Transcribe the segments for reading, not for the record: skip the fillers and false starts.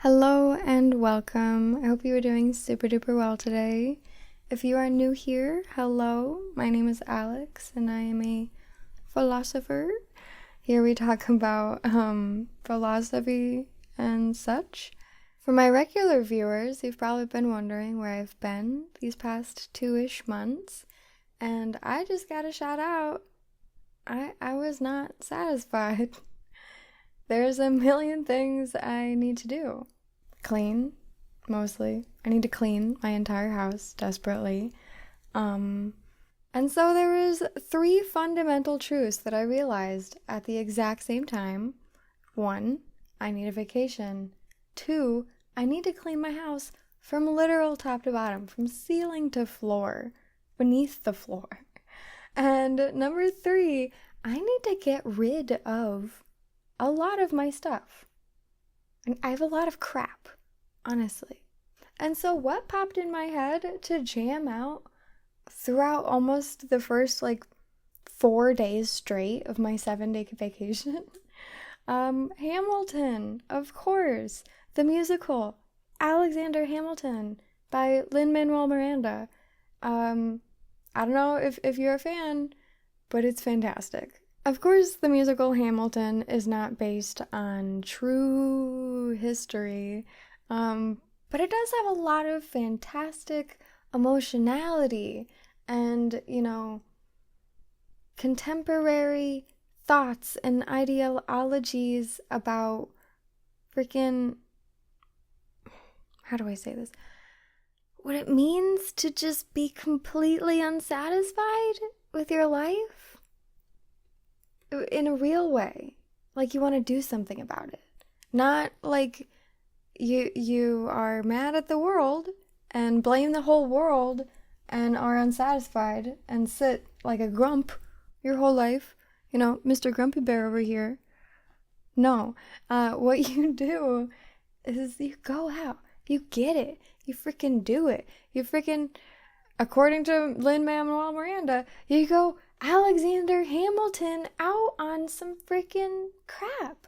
Hello and welcome. I hope you are doing super duper well today. If you are new here, hello. My name is Alex and I am a philosopher. Here we talk about philosophy and such. For my regular viewers, you've probably been wondering where I've been these past 2-ish months, and I just gotta shout out, I was not satisfied. There's a million things I need to do. Clean, mostly. I need to clean my entire house desperately. And so there was 3 fundamental truths that I realized at the exact same time. 1, I need a vacation. 2, I need to clean my house from literal top to bottom, from ceiling to floor, beneath the floor. And number 3, I need to get rid of a lot of my stuff. And I have a lot of crap, honestly. And so what popped in my head to jam out throughout almost the first 4 days straight of my 7-day vacation? Hamilton, of course. The musical, Alexander Hamilton by Lin-Manuel Miranda. I don't know if you're a fan, but it's fantastic. Of course, the musical Hamilton is not based on true history, but it does have a lot of fantastic emotionality and, contemporary thoughts and ideologies about freaking, how do I say this? What it means to just be completely unsatisfied with your life. In a real way, like you want to do something about it, not like you are mad at the world and blame the whole world and are unsatisfied and sit like a grump your whole life, Mr. Grumpy Bear over here. No, what you do is you go out, you get it, you freaking do it, you freaking, according to Lin-Manuel Miranda, you go Alexander Hamilton out on some freaking crap,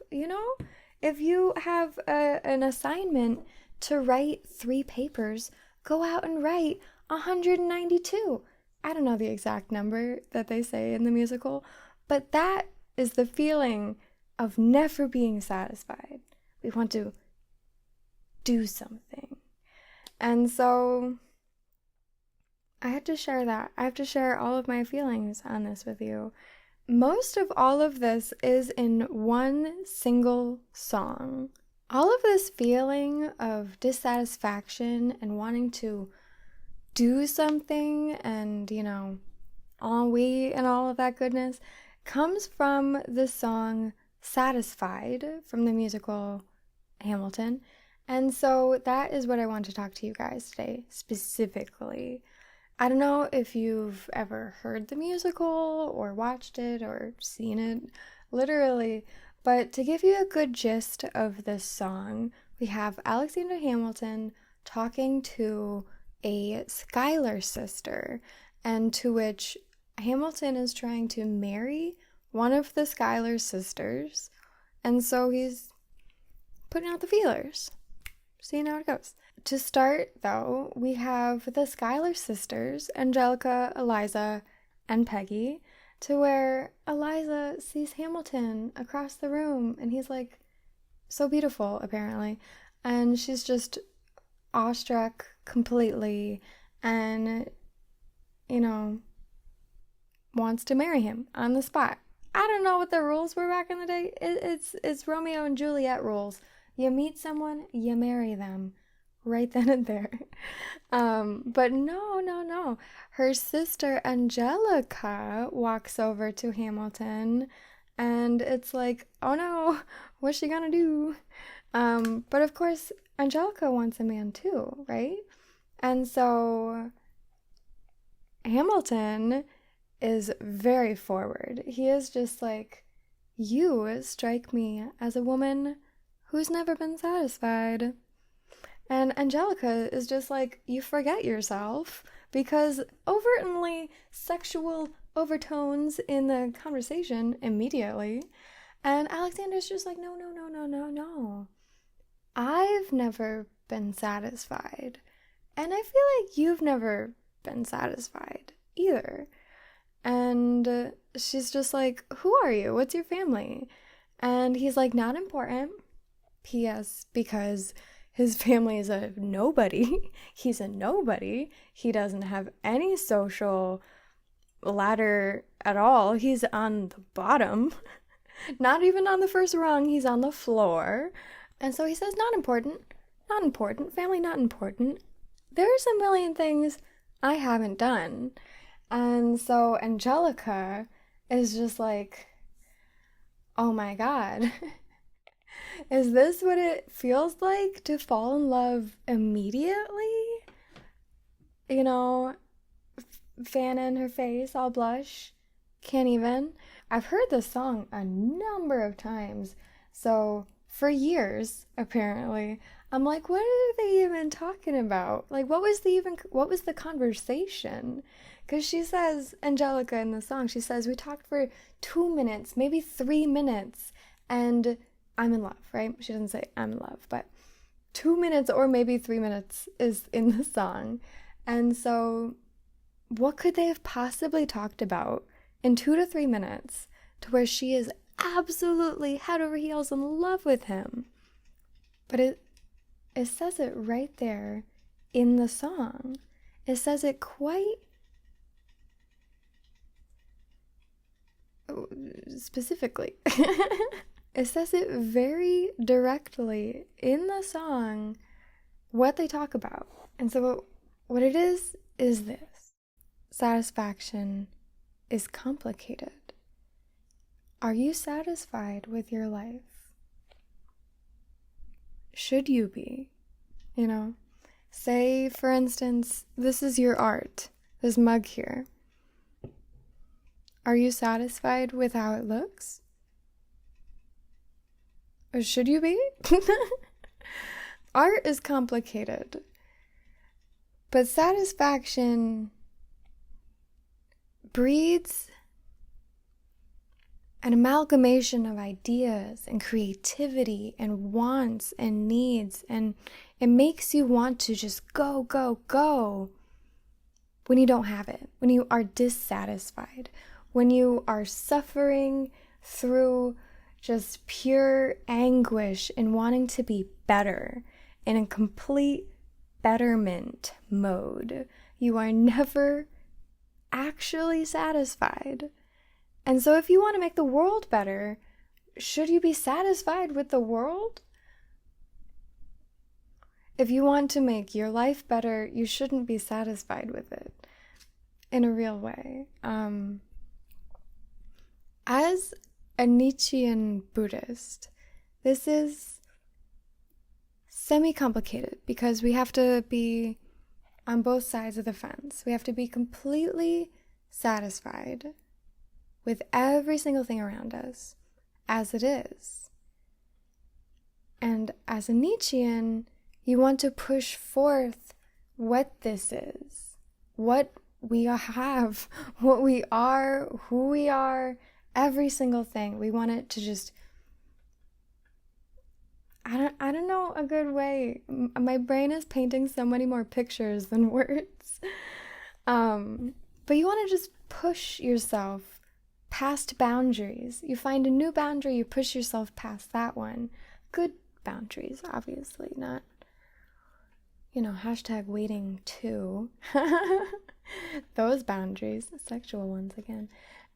If you have an assignment to write 3 papers, go out and write 192. I don't know the exact number that they say in the musical, but that is the feeling of never being satisfied. We want to do something. And so I had to share that. I have to share all of my feelings on this with you. Most of all of this is in one single song. All of this feeling of dissatisfaction and wanting to do something and, ennui and all of that goodness comes from the song Satisfied from the musical Hamilton. And so that is what I want to talk to you guys today, specifically. I don't know if you've ever heard the musical or watched it or seen it, literally, but to give you a good gist of this song, we have Alexander Hamilton talking to a Schuyler sister, and to which Hamilton is trying to marry one of the Schuyler sisters, and so he's putting out the feelers, seeing how it goes. To start, though, we have the Schuyler sisters, Angelica, Eliza, and Peggy, to where Eliza sees Hamilton across the room, and he's so beautiful, apparently, and she's just awestruck completely, and, wants to marry him on the spot. I don't know what the rules were back in the day. It's Romeo and Juliet rules. You meet someone, you marry them. Right then and there. But no. Her sister Angelica walks over to Hamilton, and it's oh no, what's she gonna do? But of course, Angelica wants a man too, right? And so Hamilton is very forward. He is just you strike me as a woman who's never been satisfied. And Angelica is just you forget yourself, because overtly sexual overtones in the conversation immediately. And Alexander's just no. I've never been satisfied. And I feel like you've never been satisfied either. And she's just like, who are you? What's your family? And he's like, not important. P.S. Because his family is a nobody. He's a nobody. He doesn't have any social ladder at all. He's on the bottom. Not even on the first rung. He's on the floor. And so he says, not important. Not important. Family not important. There's a million things I haven't done. And so Angelica is just like, oh my God. Is this what it feels like to fall in love immediately? You know, fan in her face, all blush. Can't even. I've heard this song a number of times. So for years, apparently, I'm like, what are they even talking about? Like, what was the conversation? Because she says, Angelica in the song, she says, we talked for 2 minutes, maybe 3 minutes, and I'm in love, right? She doesn't say I'm in love, but 2 minutes or maybe 3 minutes is in the song. And so what could they have possibly talked about in 2 to 3 minutes to where she is absolutely head over heels in love with him? But it says it right there in the song. It says it quite specifically. It says it very directly in the song what they talk about. And so what it is this. Satisfaction is complicated. Are you satisfied with your life? Should you be? You know, say, for instance, this is your art, this mug here. Are you satisfied with how it looks? Or should you be? Art is complicated. But satisfaction breeds an amalgamation of ideas and creativity and wants and needs, and it makes you want to just go, go, go when you don't have it, when you are dissatisfied, when you are suffering through just pure anguish and wanting to be better, in a complete betterment mode. You are never actually satisfied. And so if you want to make the world better, should you be satisfied with the world? If you want to make your life better, you shouldn't be satisfied with it in a real way. As a Nietzschean Buddhist, this is semi-complicated because we have to be on both sides of the fence. We have to be completely satisfied with every single thing around us as it is. And as a Nietzschean, you want to push forth what this is, what we have, what we are, who we are, every single thing. We want it to just, I don't know a good way. My brain is painting so many more pictures than words. But you want to just push yourself past boundaries. You find a new boundary, you push yourself past that one. Good boundaries, obviously, not, hashtag waiting to. Those boundaries, sexual ones again.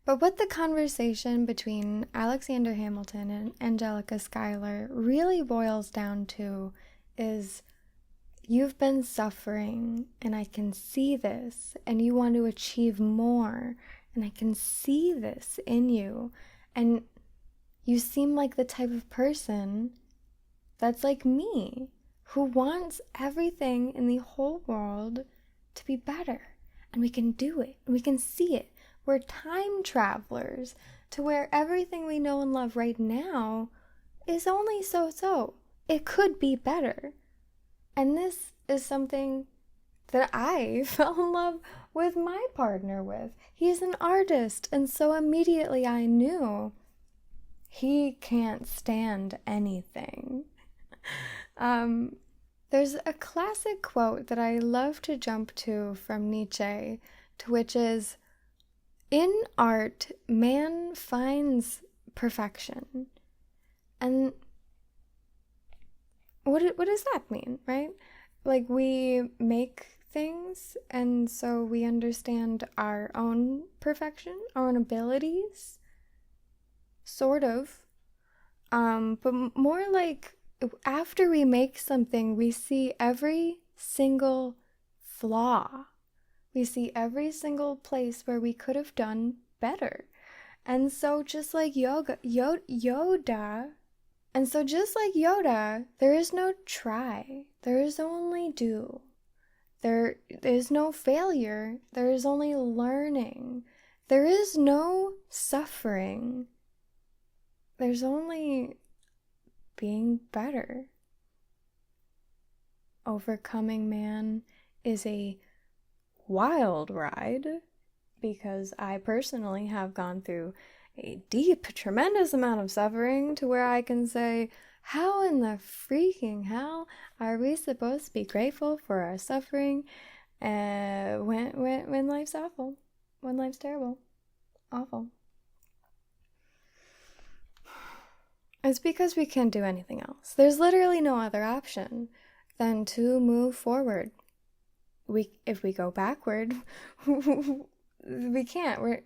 But what the conversation between Alexander Hamilton and Angelica Schuyler really boils down to is, you've been suffering and I can see this, and you want to achieve more, and I can see this in you, and you seem like the type of person that's like me, who wants everything in the whole world to be better, and we can do it, and we can see it. We're time travelers to where everything we know and love right now is only so-so. It could be better. And this is something that I fell in love with my partner with. He's an artist, and so immediately I knew he can't stand anything. There's a classic quote that I love to jump to from Nietzsche, to which is, in art, man finds perfection. And what does that mean, right? Like, we make things, and so we understand our own perfection, our own abilities, sort of. But more like, after we make something, we see every single flaw. We see every single place where we could have done better. And so just like Yoda, there is no try. There is only do. There is no failure. There is only learning. There is no suffering. There's only being better. Overcoming man is a wild ride, because I personally have gone through a deep, tremendous amount of suffering to where I can say, how in the freaking hell are we supposed to be grateful for our suffering when life's awful, when life's terrible, awful? It's because we can't do anything else. There's literally no other option than to move forward. If we go backward, we can't. We're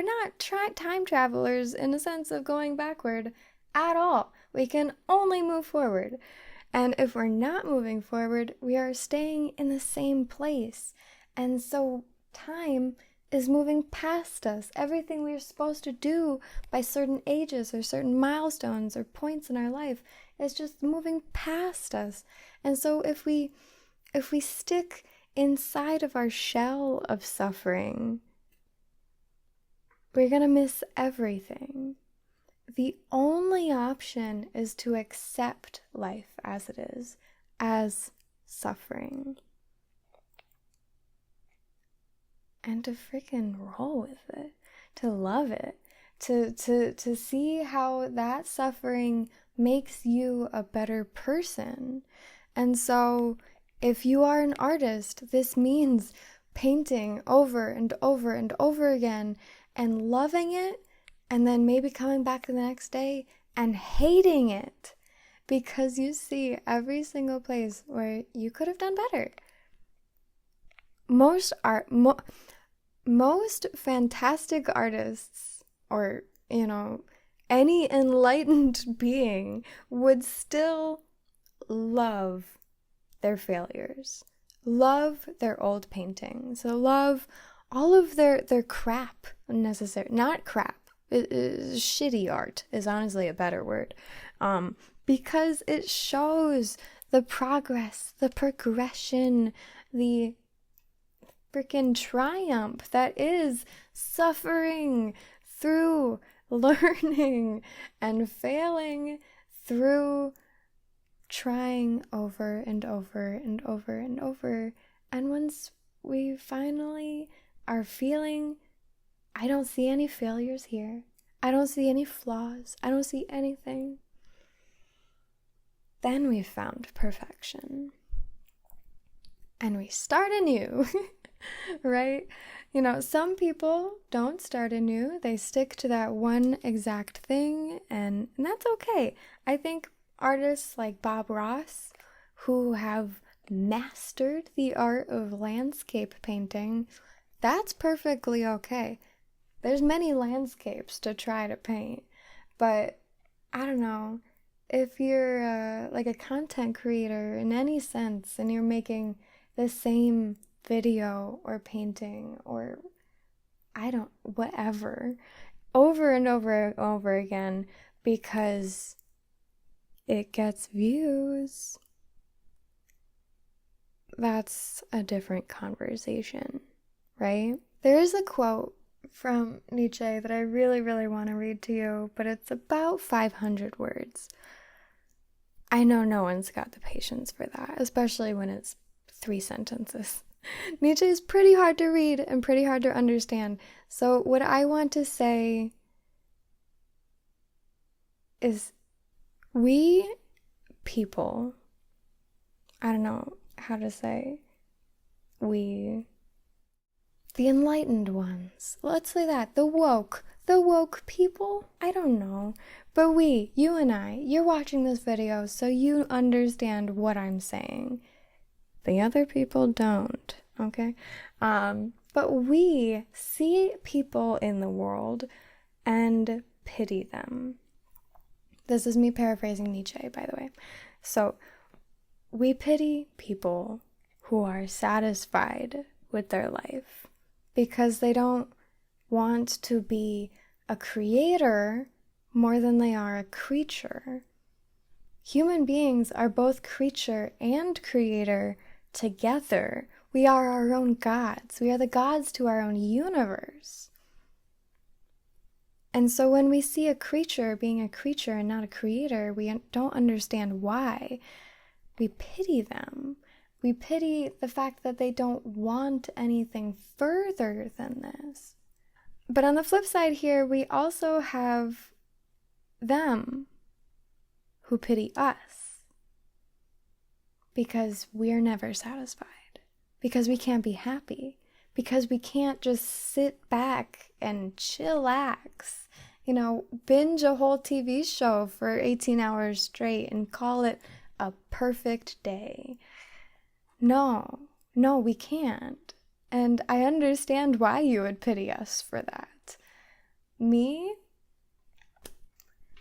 not time travelers in the sense of going backward at all. We can only move forward. And if we're not moving forward, we are staying in the same place. And so time is moving past us. Everything we're supposed to do by certain ages or certain milestones or points in our life is just moving past us. And so if we stick inside of our shell of suffering, we're going to miss everything. The only option is to accept life as it is, as suffering. And to freaking roll with it, to love it, to see how that suffering makes you a better person. And so if you are an artist, this means painting over and over and over again and loving it, and then maybe coming back the next day and hating it because you see every single place where you could have done better. Most fantastic artists, or, any enlightened being would still love their failures, love their old paintings, love all of their crap, not crap. Shitty art is honestly a better word, because it shows the progress, the progression, the freaking triumph that is suffering through learning and failing through trying over and over and over and over. And once we finally are feeling, I don't see any failures here, I don't see any flaws, I don't see anything, then we've found perfection. And we start anew, right? Some people don't start anew. They stick to that one exact thing, and that's okay. I think artists like Bob Ross, who have mastered the art of landscape painting, that's perfectly okay. There's many landscapes to try to paint, but I don't know, if you're like a content creator in any sense and you're making the same video or painting or whatever over and over and over again because it gets views, that's a different conversation, right? There is a quote from Nietzsche that I really, really want to read to you, but it's about 500 words. I know no one's got the patience for that, especially when it's 3 sentences. Nietzsche is pretty hard to read and pretty hard to understand. So what I want to say is, we people, I don't know how to say, the enlightened ones, let's say that, the woke people, I don't know, but you and I, you're watching this video so you understand what I'm saying. The other people don't, okay? But we see people in the world and pity them. This is me paraphrasing Nietzsche, by the way. So, we pity people who are satisfied with their life because they don't want to be a creator more than they are a creature. Human beings are both creature and creator together. We are our own gods. We are the gods to our own universe. And so when we see a creature being a creature and not a creator, we don't understand why. We pity them. We pity the fact that they don't want anything further than this. But on the flip side here, we also have them who pity us because we're never satisfied, because we can't be happy, because we can't just sit back and chillax, binge a whole TV show for 18 hours straight and call it a perfect day. No, we can't. And I understand why you would pity us for that. Me?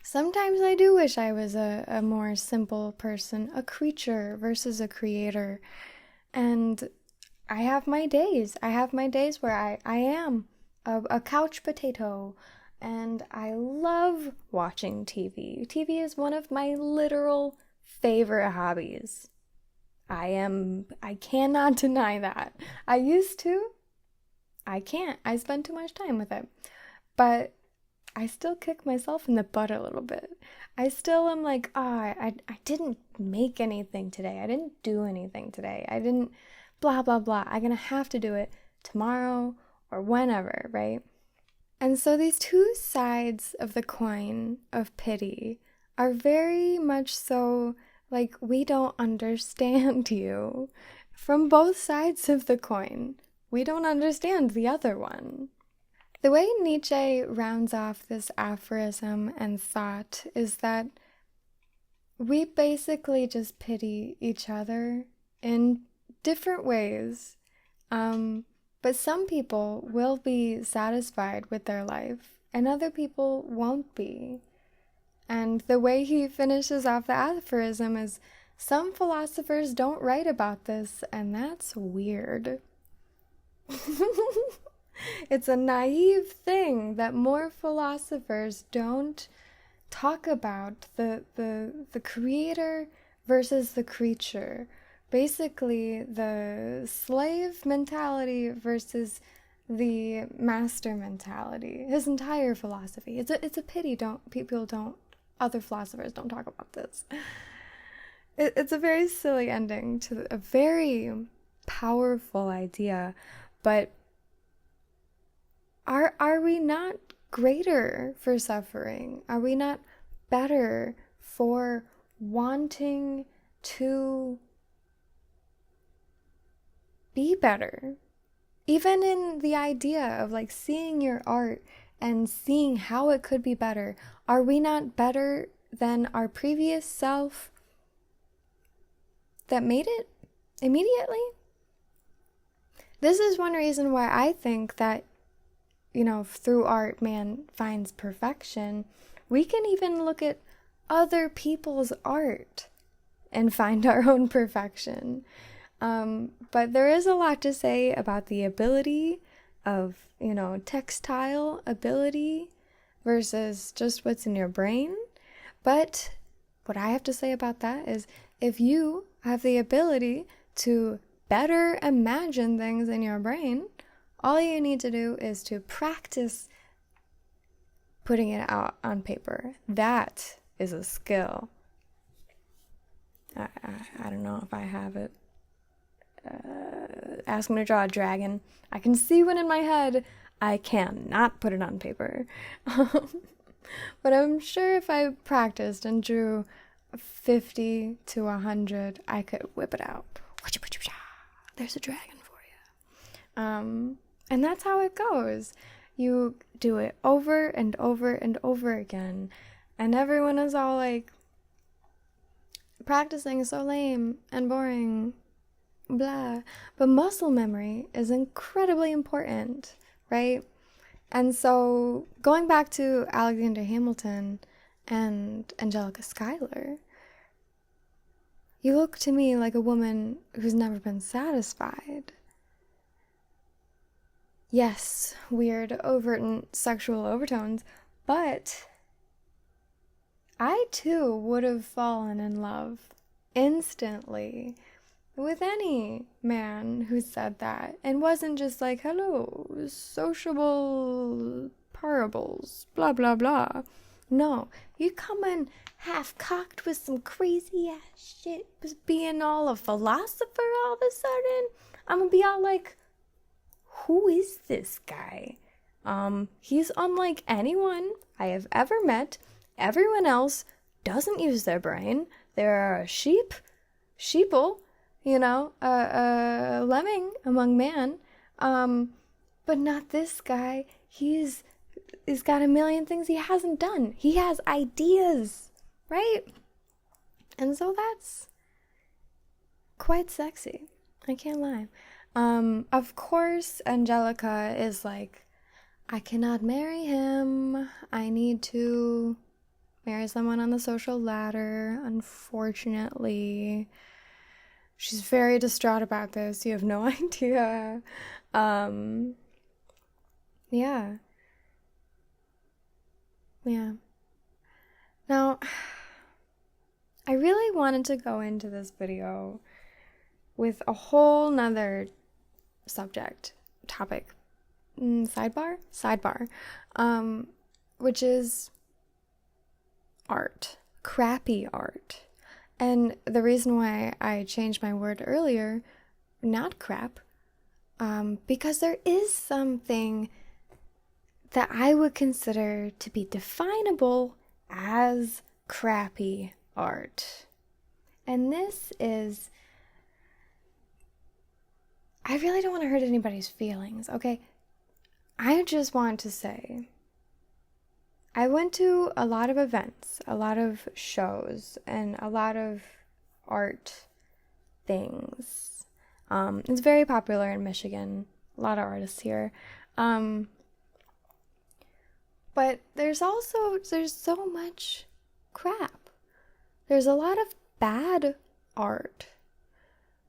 Sometimes I do wish I was a more simple person, a creature versus a creator. And I have my days. I have my days where I am a couch potato. And I love watching TV. TV is one of my literal favorite hobbies. I cannot deny that. I used to. I can't. I spend too much time with it. But I still kick myself in the butt a little bit. I still am like, I didn't make anything today. I didn't do anything today. I didn't blah, blah, blah. I'm going to have to do it tomorrow or whenever, right? And so these two sides of the coin of pity are very much so like, we don't understand you. From both sides of the coin, we don't understand the other one. The way Nietzsche rounds off this aphorism and thought is that we basically just pity each other in different ways. But some people will be satisfied with their life, and other people won't be. And the way he finishes off the aphorism is, some philosophers don't write about this, and that's weird. It's a naive thing that more philosophers don't talk about the creator versus the creature. Basically, the slave mentality versus the master mentality. His entire philosophy. It's a pity other philosophers don't talk about this. It's a very silly ending to a very powerful idea, but are we not greater for suffering? Are we not better for wanting to be better? Even in the idea of like seeing your art and seeing how it could be better, are we not better than our previous self that made it immediately? This is one reason why I think that, through art, man finds perfection. We can even look at other people's art and find our own perfection. But there is a lot to say about the ability of, textile ability versus just what's in your brain. But what I have to say about that is, if you have the ability to better imagine things in your brain, all you need to do is to practice putting it out on paper. That is a skill. I don't know if I have it. Ask me to draw a dragon. I can see one in my head. I cannot put it on paper. But I'm sure if I practiced and drew 50 to 100, I could whip it out. There's a dragon for you. And that's how it goes. You do it over and over and over again. And everyone is all like, practicing is so lame and boring, blah. But muscle memory is incredibly important, right? And so going back to Alexander Hamilton and Angelica Schuyler, you look to me like a woman who's never been satisfied. Yes, weird, overt and sexual overtones, but I too would have fallen in love instantly with any man who said that and wasn't just like, hello, sociable parables, blah, blah, blah. No, you come in half-cocked with some crazy-ass shit, being all a philosopher all of a sudden. I'm gonna be all like, who is this guy? He's unlike anyone I have ever met. Everyone else doesn't use their brain. They're a sheeple, a lemming among man. But not this guy. He's got a million things he hasn't done. He has ideas, right? And so that's quite sexy. I can't lie. Of course, Angelica is like, I cannot marry him. I need to marry someone on the social ladder, unfortunately. She's very distraught about this. You have no idea. Yeah. Now, I really wanted to go into this video with a whole nother topic, sidebar, which is art, crappy art. And the reason why I changed my word earlier, not crap, because there is something that I would consider to be definable as crappy art. And this is, I really don't want to hurt anybody's feelings, okay? I just want to say, I went to a lot of events, a lot of shows, and a lot of art things. It's very popular in Michigan, a lot of artists here. But there's so much crap. There's a lot of bad art.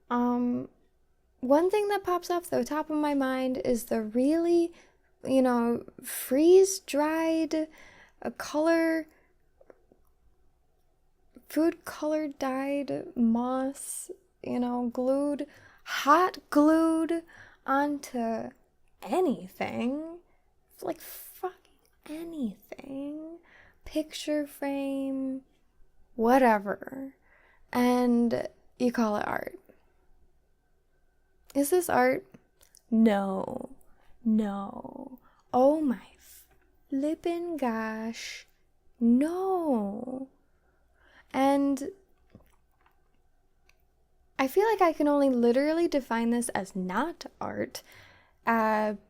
One thing that pops off the top of my mind is the really, freeze-dried food color dyed moss, hot glued onto anything, like fucking anything, picture frame, whatever, and you call it art. Is this art? No. Oh my flippin' gosh, no. And I feel like I can only literally define this as not art,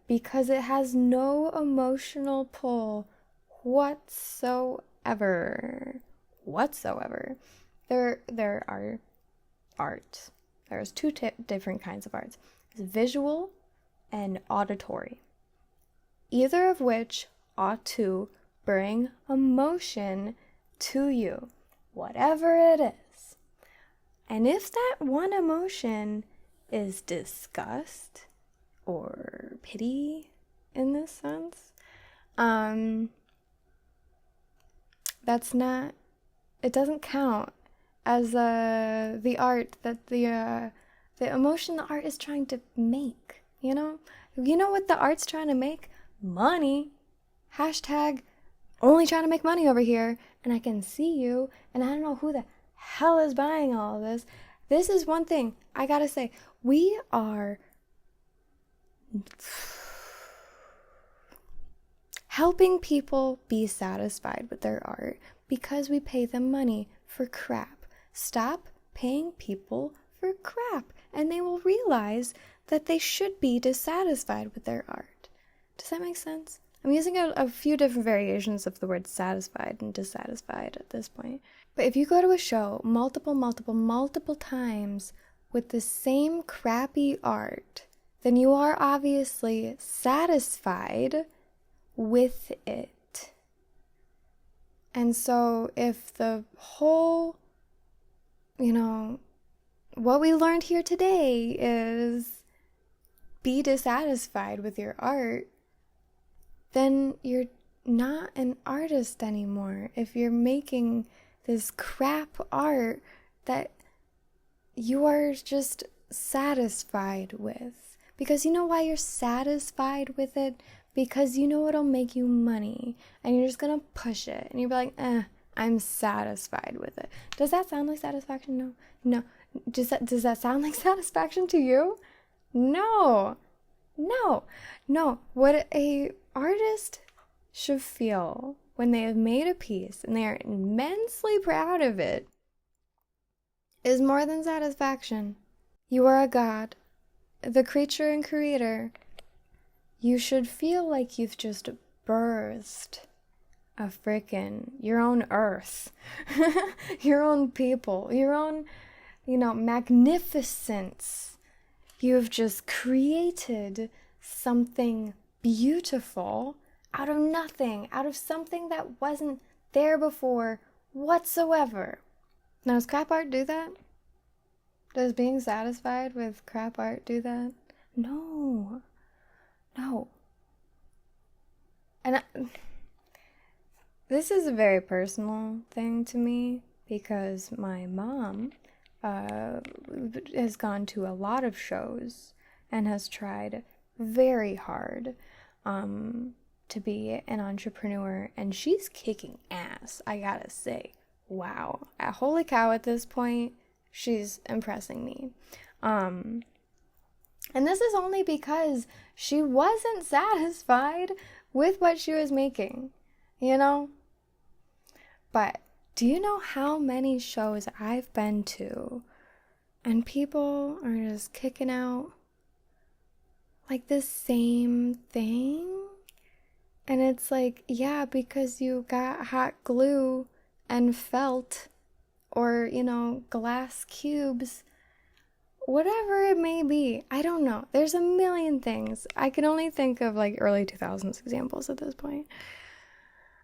because it has no emotional pull whatsoever. There are art. There's two different kinds of arts. There's visual and auditory. Either of which ought to bring emotion to you, whatever it is. And if that one emotion is disgust or pity in this sense, it doesn't count as the art that the emotion the art is trying to make, You know what the art's trying to make? Money. Hashtag only trying to make money over here, and I can see you, and I don't know who the hell is buying all of this. This is one thing I gotta say. We are helping people be satisfied with their art because we pay them money for crap. Stop paying people for crap, and they will realize that they should be dissatisfied with their art. Does that make sense? I'm using a few different variations of the word satisfied and dissatisfied at this point. But if you go to a show multiple times with the same crappy art, then you are obviously satisfied with it. And so if the whole, what we learned here today is be dissatisfied with your art, then you're not an artist anymore. If you're making this crap art that you are just satisfied with. Because you know why you're satisfied with it? Because you know it'll make you money. And you're just gonna push it. And you'll be like, I'm satisfied with it. Does that sound like satisfaction? No. Does that sound like satisfaction to you? No. What a artist should feel when they have made a piece and they are immensely proud of it is more than satisfaction. You are a god, the creature and creator. You should feel like you've just birthed your own earth, your own people, your own, magnificence. You've just created something beautiful out of nothing, out of something that wasn't there before whatsoever. Now, does crap art do that? Does being satisfied with crap art do that? No. And this is a very personal thing to me because my mom has gone to a lot of shows and has tried very hard to be an entrepreneur, and she's kicking ass, I gotta say. Wow. Holy cow, at this point, she's impressing me. And this is only because she wasn't satisfied with what she was making, But do you know how many shows I've been to and people are just kicking out like the same thing? And it's like, yeah, because you got hot glue and felt or, glass cubes, whatever it may be. I don't know. There's a million things. I can only think of like early 2000s examples at this point.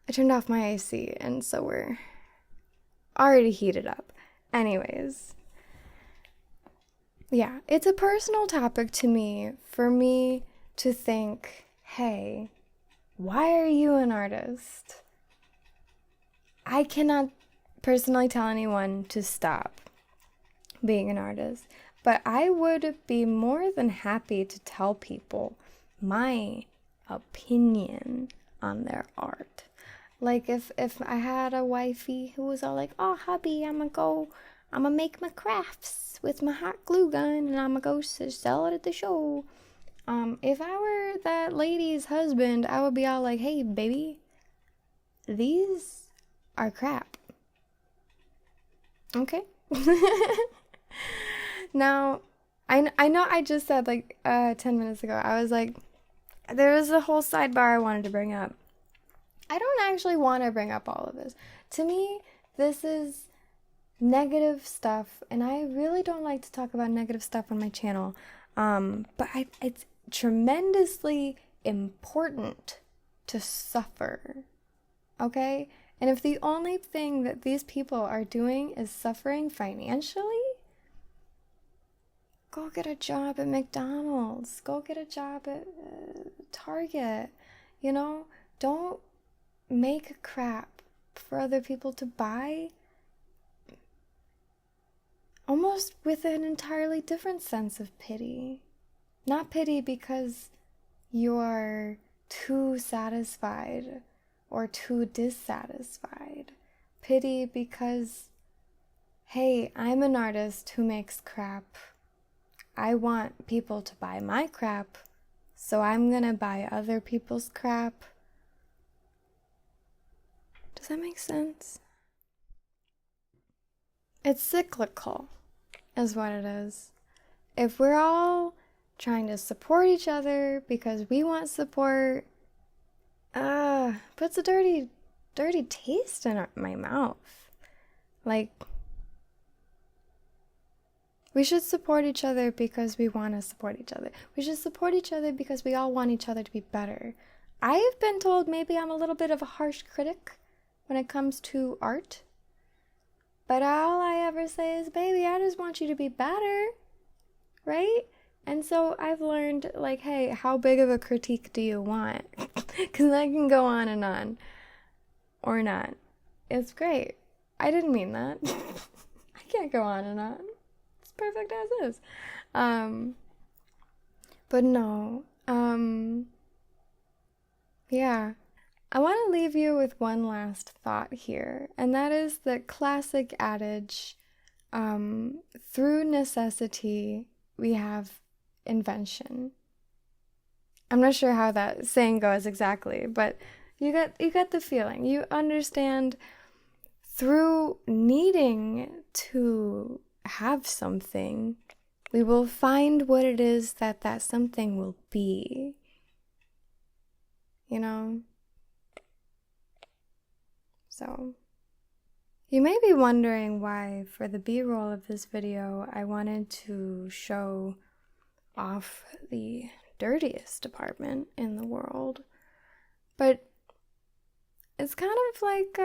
I turned off my AC, and so we're already heated up. Anyways, yeah, it's a personal topic to me for me to think, hey, why are you an artist? I cannot personally tell anyone to stop being an artist, but I would be more than happy to tell people my opinion on their art. Like if I had a wifey who was all like, oh, hubby, I'm gonna make my crafts with my hot glue gun and I'm gonna go sell it at the show. If I were that lady's husband, I would be all like, hey, baby, these are crap. Okay? Now, I know I just said like 10 minutes ago, I was like, there was a whole sidebar I wanted to bring up. I don't actually want to bring up all of this. To me, this is negative stuff, and I really don't like to talk about negative stuff on my channel. But it's tremendously important to suffer, okay? And if the only thing that these people are doing is suffering financially, go get a job at McDonald's. Go get a job at Target. Don't make crap for other people to buy. Almost with an entirely different sense of pity. Not pity because you're too satisfied or too dissatisfied. Pity because, hey, I'm an artist who makes crap. I want people to buy my crap, so I'm gonna buy other people's crap. Does that make sense? It's cyclical, is what it is. If we're all trying to support each other because we want support, puts a dirty taste in my mouth. Like, we should support each other because we want to support each other. We should support each other because we all want each other to be better. I've been told maybe I'm a little bit of a harsh critic when it comes to art. But all I ever say is, baby, I just want you to be better, right? And so I've learned, like, hey, how big of a critique do you want? Because I can go on and on. Or not. It's great. I didn't mean that. I can't go on and on. It's perfect as is. But no. Yeah. I want to leave you with one last thought here, and that is the classic adage, through necessity, we have invention. I'm not sure how that saying goes exactly, but you get the feeling. You understand through needing to have something, we will find what it is that something will be. You know? So, you may be wondering why, for the B-roll of this video, I wanted to show off the dirtiest apartment in the world. But it's kind of like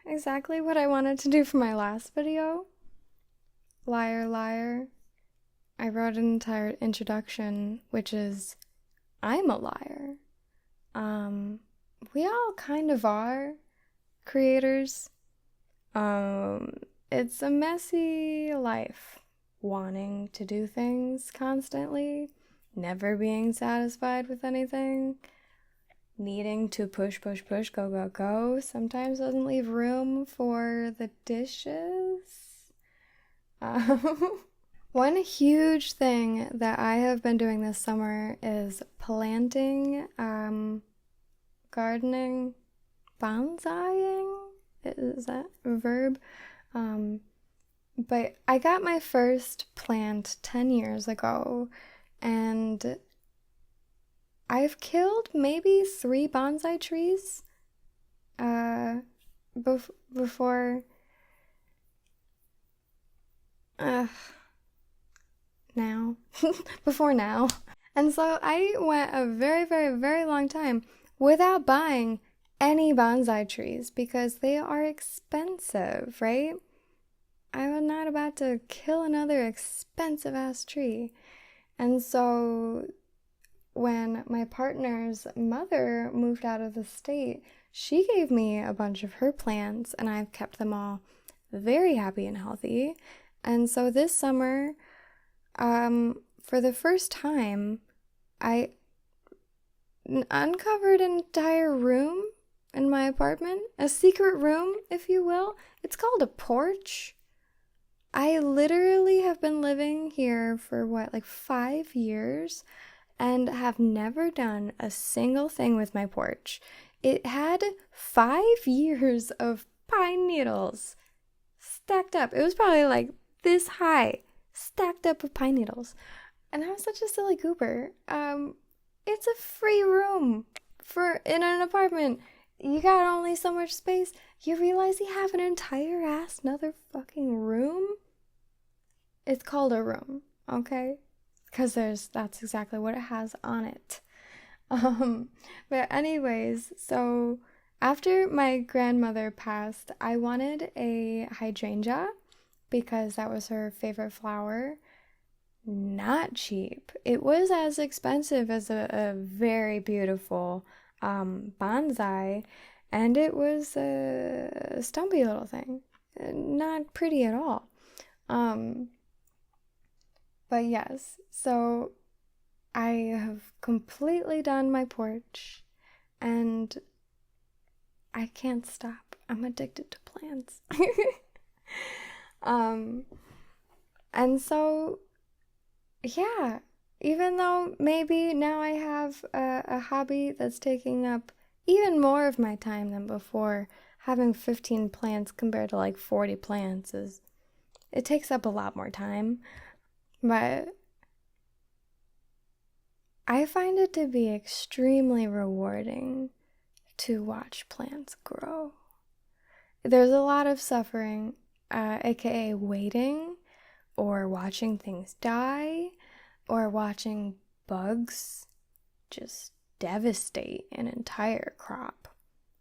exactly what I wanted to do for my last video. Liar, liar. I wrote an entire introduction, which is, I'm a liar. We all kind of are creators. It's a messy life, wanting to do things constantly, never being satisfied with anything, needing to push, go, sometimes doesn't leave room for the dishes. One huge thing that I have been doing this summer is planting, gardening, bonsaiing, is that a verb? But I got my first plant 10 years ago, and I've killed maybe 3 bonsai trees before now. Before now. And so I went a very, very, very long time without buying any bonsai trees because they are expensive, right? I was not about to kill another expensive ass tree. And so when my partner's mother moved out of the state, she gave me a bunch of her plants, and I've kept them all very happy and healthy. And so this summer, for the first time, I uncovered an entire room in my apartment, a secret room, if you will. It's called a porch. I literally have been living here for 5 years and have never done a single thing with my porch. It had 5 years of pine needles stacked up. It was probably like this high, stacked up with pine needles. And I was such a silly goober. It's a free room in an apartment. You got only so much space. You realize you have an entire ass another fucking room? It's called a room, okay? Because that's exactly what it has on it. But anyways, so after my grandmother passed, I wanted a hydrangea because that was her favorite flower. Not cheap. It was as expensive as a very beautiful bonsai, and it was a stumpy little thing. Not pretty at all. But yes, so I have completely done my porch, and I can't stop. I'm addicted to plants. And so, yeah, even though maybe now I have a hobby that's taking up even more of my time than before, having 15 plants compared to 40 plants is it takes up a lot more time, but I find it to be extremely rewarding to watch plants grow. There's a lot of suffering, aka waiting, or watching things die, or watching bugs just devastate an entire crop,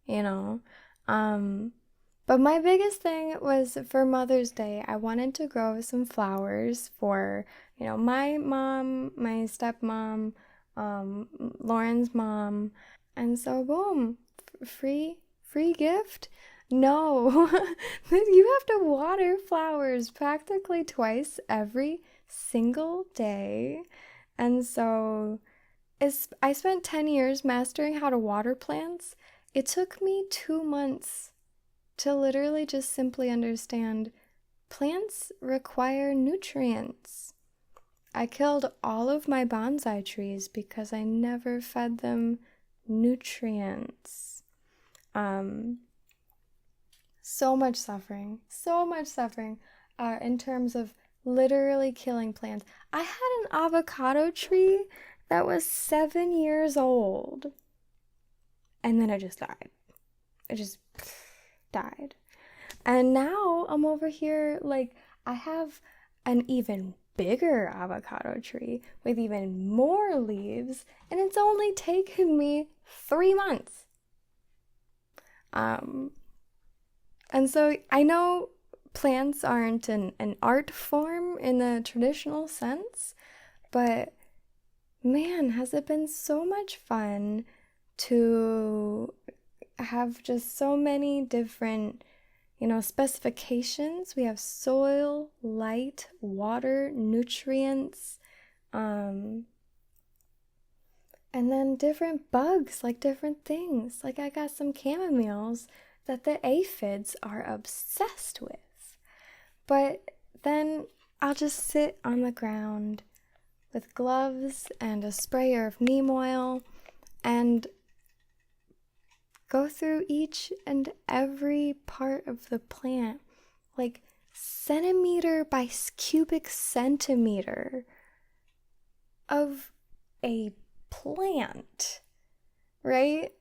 you know? But my biggest thing was for Mother's Day, I wanted to grow some flowers for, my mom, my stepmom, Lauren's mom, and so boom, free gift. No, you have to water flowers practically twice every single day. And so I spent 10 years mastering how to water plants. It took me 2 months to literally just simply understand plants require nutrients. I killed all of my bonsai trees because I never fed them nutrients. So much suffering in terms of literally killing plants. I had an avocado tree that was 7 years old, and then it just died. It just died. And now I'm over here, like, I have an even bigger avocado tree with even more leaves, and it's only taken me 3 months. And so I know plants aren't an art form in the traditional sense, but man, has it been so much fun to have just so many different, specifications. We have soil, light, water, nutrients, and then different bugs, like different things. Like I got some chamomiles that the aphids are obsessed with. But then I'll just sit on the ground with gloves and a sprayer of neem oil and go through each and every part of the plant, like centimeter by cubic centimeter of a plant, right?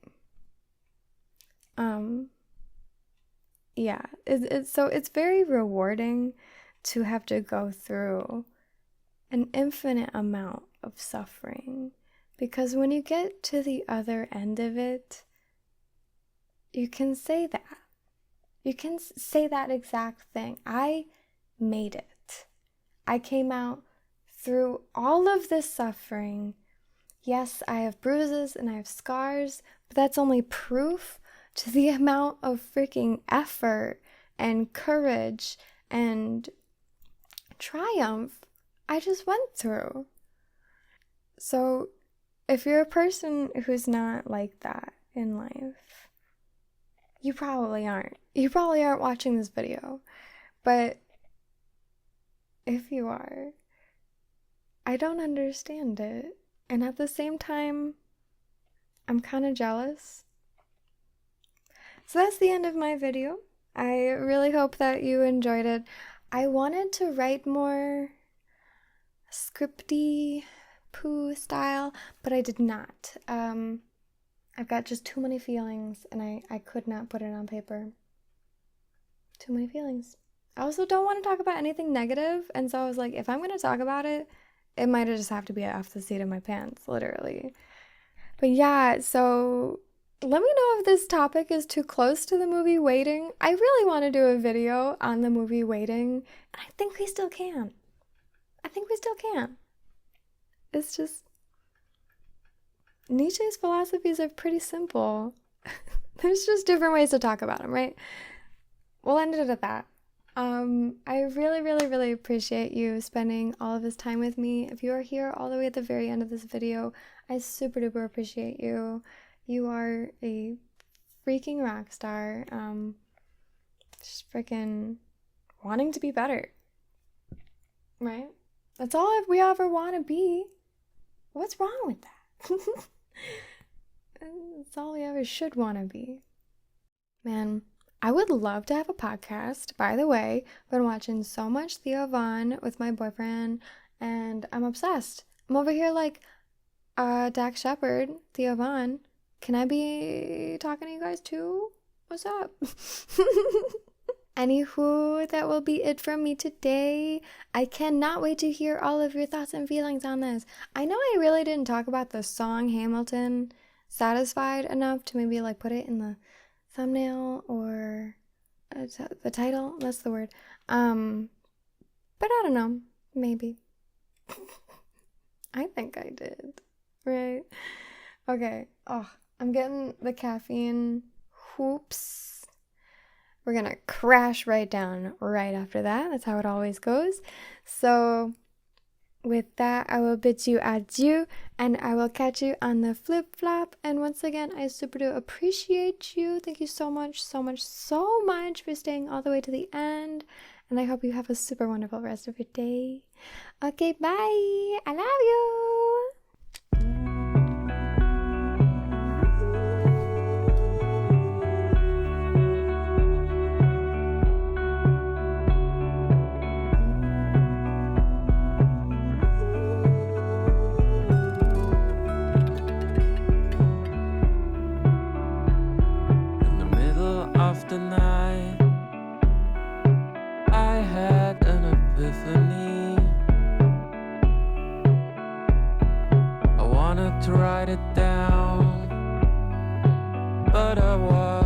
Yeah, it's very rewarding to have to go through an infinite amount of suffering, because when you get to the other end of it, you can say that. You can say that exact thing. I made it. I came out through all of this suffering. Yes, I have bruises and I have scars, but that's only proof to the amount of freaking effort and courage and triumph I just went through. So if you're a person who's not like that in life, you probably aren't. You probably aren't watching this video. But if you are, I don't understand it. And at the same time, I'm kind of jealous. So that's the end of my video. I really hope that you enjoyed it. I wanted to write more scripty poo style, but I did not. I've got just too many feelings, and I could not put it on paper. Too many feelings. I also don't want to talk about anything negative, and so I was like, if I'm going to talk about it, it might just have to be off the seat of my pants, literally. But yeah, so let me know if this topic is too close to the movie Waiting. I really want to do a video on the movie Waiting, and I think we still can. It's just, Nietzsche's philosophies are pretty simple. There's just different ways to talk about them, right? We'll end it at that. I really, really, really appreciate you spending all of this time with me. If you are here all the way at the very end of this video, I super duper appreciate you. You are a freaking rock star. Just freaking wanting to be better, right? That's all we ever want to be. What's wrong with that? That's all we ever should want to be. Man, I would love to have a podcast. By the way, been watching so much Theo Von with my boyfriend, and I'm obsessed. I'm over here like, Dax Shepard, Theo Von. Can I be talking to you guys too? What's up? Anywho, that will be it from me today. I cannot wait to hear all of your thoughts and feelings on this. I know I really didn't talk about the song Hamilton Satisfied enough to maybe like put it in the thumbnail or the title. That's the word. But I don't know. Maybe. I think I did. Right? Okay. Oh, I'm getting the caffeine whoops. We're gonna crash right down right after that. That's how it always goes. So with that, I will bid you adieu, and I will catch you on the flip-flop. And once again, I super do appreciate you. Thank you so much, so much, so much for staying all the way to the end. And I hope you have a super wonderful rest of your day. Okay, bye. I love you. The night I had an epiphany. I wanted to write it down, but I was